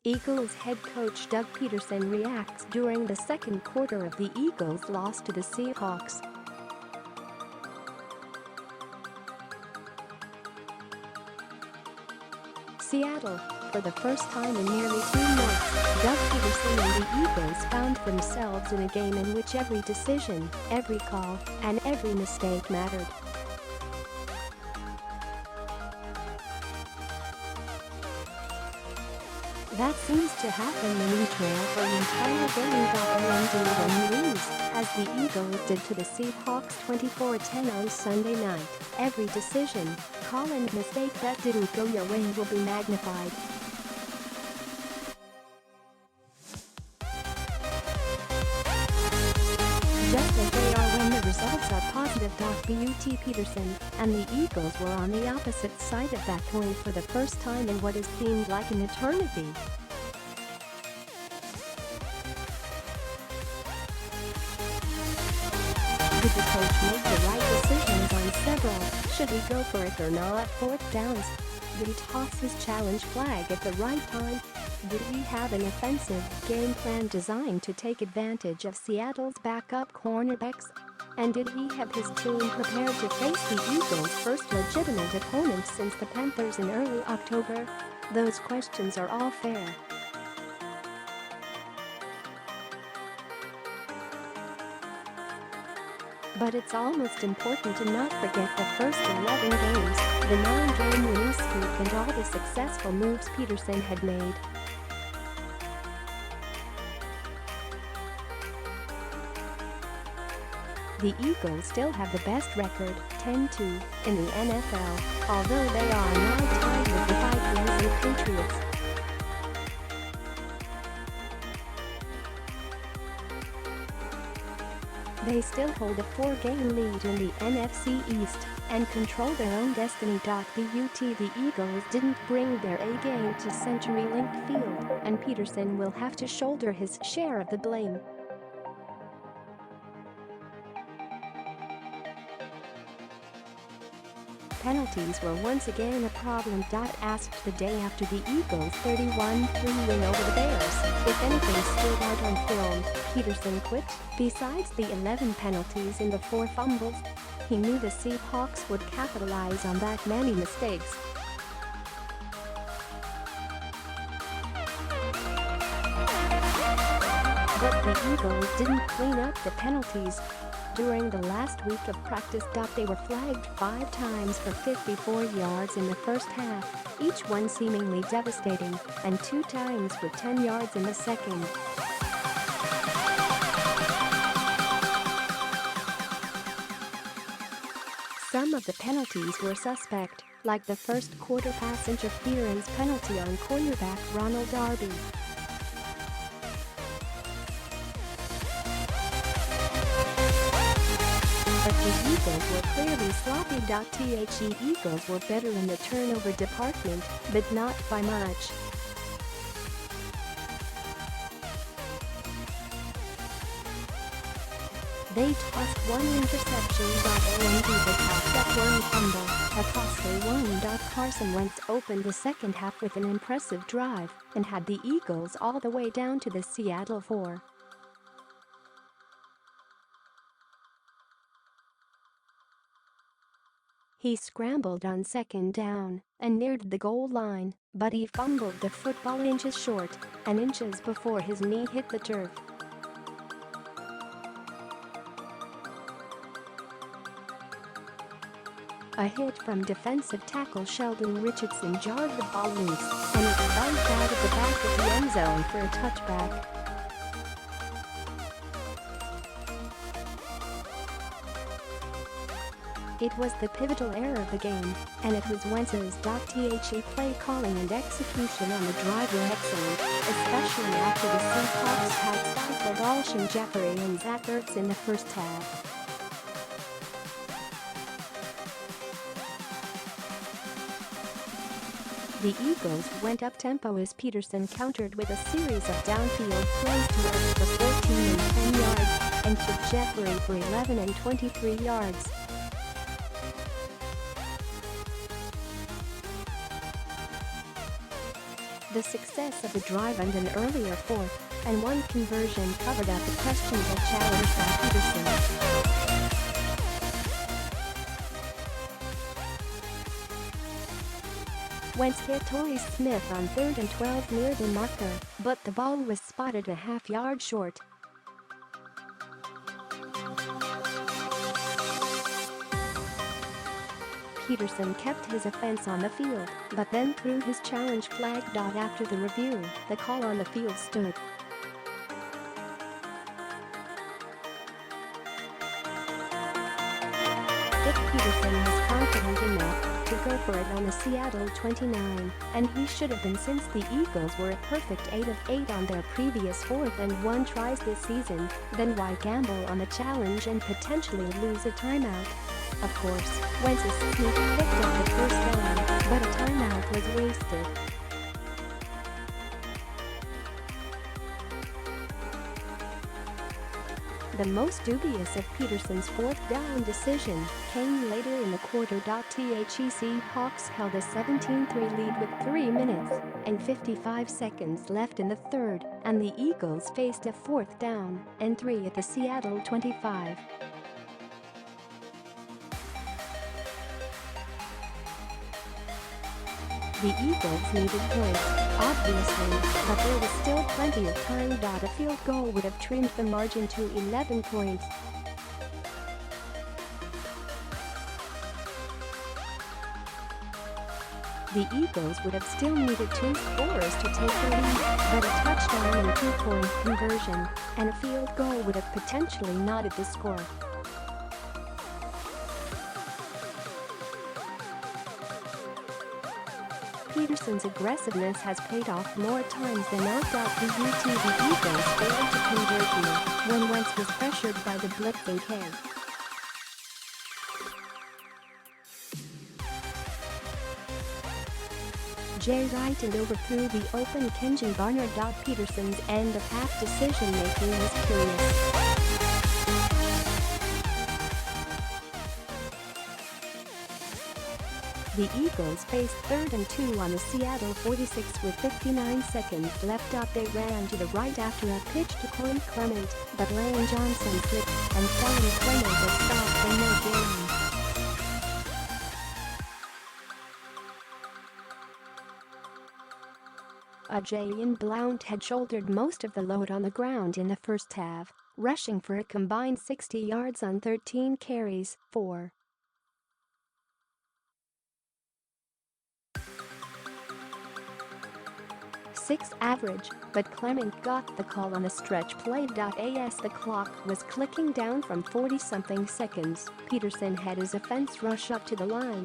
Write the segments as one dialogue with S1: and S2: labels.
S1: Eagles head coach Doug Pederson reacts during the second quarter of the Eagles' loss to the Seahawks. Seattle. For the first time in nearly 2 months, Doug Pederson and the Eagles found themselves in a game in which every decision, every call, and every mistake mattered. That seems to happen when you trail for an entire game when you lose, as the Eagles did to the Seahawks 24-10 on Sunday night. Every decision, call and mistake that didn't go your way will be magnified. Just as they are when the results are positive. Doug Pederson and the Eagles were on the opposite side of that coin for the first time in what has seemed like an eternity. Did the coach make the right decisions on several "should we go for it or not" fourth downs? Did he toss his challenge flag at the right time? Did he have an offensive game plan designed to take advantage of Seattle's backup cornerbacks? And did he have his team prepared to face the Eagles' first legitimate opponent since the Panthers in early October? Those questions are all fair. But it's almost important to not forget the first 11 games, the 9-game winning streak, and all the successful moves Pederson had made. The Eagles still have the best record, 10-2, in the NFL, although they are now tied with the Vikings and Patriots. They still hold a 4-game lead in the NFC East and control their own destiny. But the Eagles didn't bring their A-game to CenturyLink Field, and Pederson will have to shoulder his share of the blame. Penalties were once again a problem. Asked the day after the Eagles' 31-3 win over the Bears if anything stood out on film, Pederson quipped, "Besides the 11 penalties and the 4 fumbles, he knew the Seahawks would capitalize on that many mistakes." But the Eagles didn't clean up the penalties. During the last week of practice, they were flagged 5 times for 54 yards in the first half, each one seemingly devastating, and 2 times for 10 yards in the second. Some of the penalties were suspect, like the first quarter pass interference penalty on cornerback Ronald Darby. But the Eagles were clearly sloppy. The Eagles were better in the turnover department, but not by much. They tossed 1 interception, and the top 1 fumble, a costly one. Carson Wentz opened the second half with an impressive drive and had the Eagles all the way down to the Seattle 4. He scrambled on second down and neared the goal line, but he fumbled the football inches short and inches before his knee hit the turf. A hit from defensive tackle Sheldon Richardson jarred the ball loose, and it bounced out of the back of the end zone for a touchback. It was the pivotal error of the game, and it was Wentz's play calling and execution on the drive were excellent, especially after the Seahawks had stifled Alshon Jeffery and Zach Ertz in the first half. The Eagles went up-tempo as Pederson countered with a series of downfield plays to Ertz for 14 and 10 yards, and to Jeffery for 11 and 23 yards. The success of the drive and an earlier 4th and 1 conversion covered up the questionable challenge by Pederson. Wentz hit Torrey Smith on 3rd and 12 near the marker, but the ball was spotted a half-yard short. Pederson kept his offense on the field, but then threw his challenge flag. After the review, the call on the field stood. If Pederson was confident enough to go for it on the Seattle 29, and he should have been since the Eagles were a perfect 8 of 8 on their previous 4th and 1 tries this season, then why gamble on the challenge and potentially lose a timeout? Of course, Wentz's sneak picked up the first down, but a timeout was wasted. The most dubious of Pederson's 4th down decision came later in the quarter. The Seahawks held a 17-3 lead with 3 minutes and 55 seconds left in the 3rd, and the Eagles faced a 4th down and 3 at the Seattle 25. The Eagles needed points, obviously, but there was still plenty of time. A field goal would have trimmed the margin to 11 points. The Eagles would have still needed 2 scorers to take the lead, but a touchdown and 2-point conversion and a field goal would have potentially knotted the score. Pederson's aggressiveness has paid off more times than not. The Eagles failed to convert here when Wentz was pressured by the blitzing Care. Jay Wright and overthrew the open Kenjon Barnard. Pederson's end of half decision-making was curious. The Eagles faced 3rd and 2 on the Seattle 46 with 59 seconds left. They ran to the right after a pitch to Corey Clement, but Lane Johnson slipped and Corey Clement was stopped in mid-game. Jalen Blount had shouldered most of the load on the ground in the first half, rushing for a combined 60 yards on 13 carries, 4. Average, but Clement got the call on a stretch play. As the clock was clicking down from 40-something seconds, Pederson had his offense rush up to the line.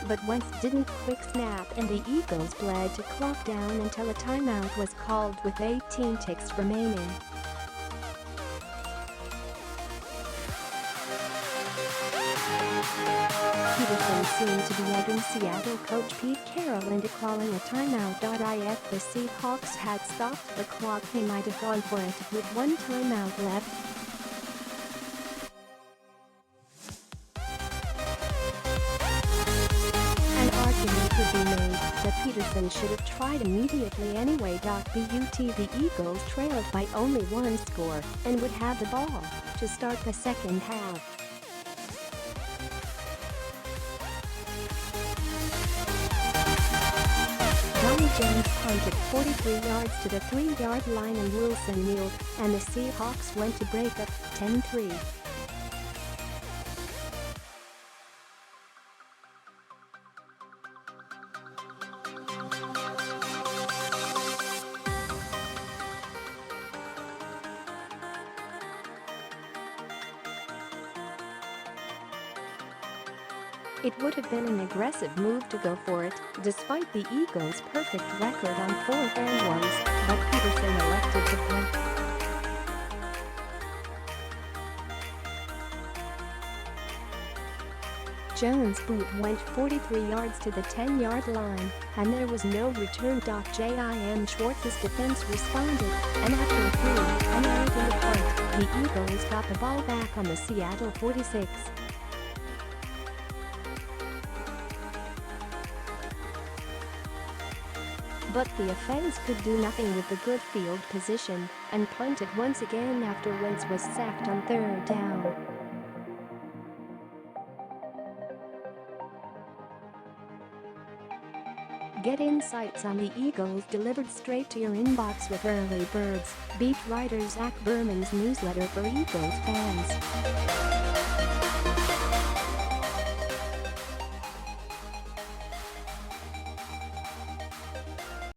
S1: But Wentz didn't quick snap and the Eagles bled to clock down until a timeout was called with 18 ticks remaining. Pederson seemed to be egging Seattle coach Pete Carroll into calling a timeout. If the Seahawks had stopped the clock, they might have gone for it with 1 timeout left. An argument could be made that Pederson should have tried immediately anyway. The Eagles trailed by only 1 score and would have the ball to start the second half. Jones punted 43 yards to the 3-yard line and Wilson kneeled, and the Seahawks went to break up 10-3. It would have been an aggressive move to go for it, despite the Eagles' perfect record on 4th and 1s, but Pederson elected to punt. Jones' boot went 43 yards to the 10-yard line, and there was no return. Jim Schwartz's defense responded, and after a 3-and-out in the punt, the Eagles got the ball back on the Seattle 46. But the offense could do nothing with the good field position and punted once again after Wentz was sacked on third down. Get insights on the Eagles delivered straight to your inbox with Early Birds, beat writer Zach Berman's newsletter for Eagles fans.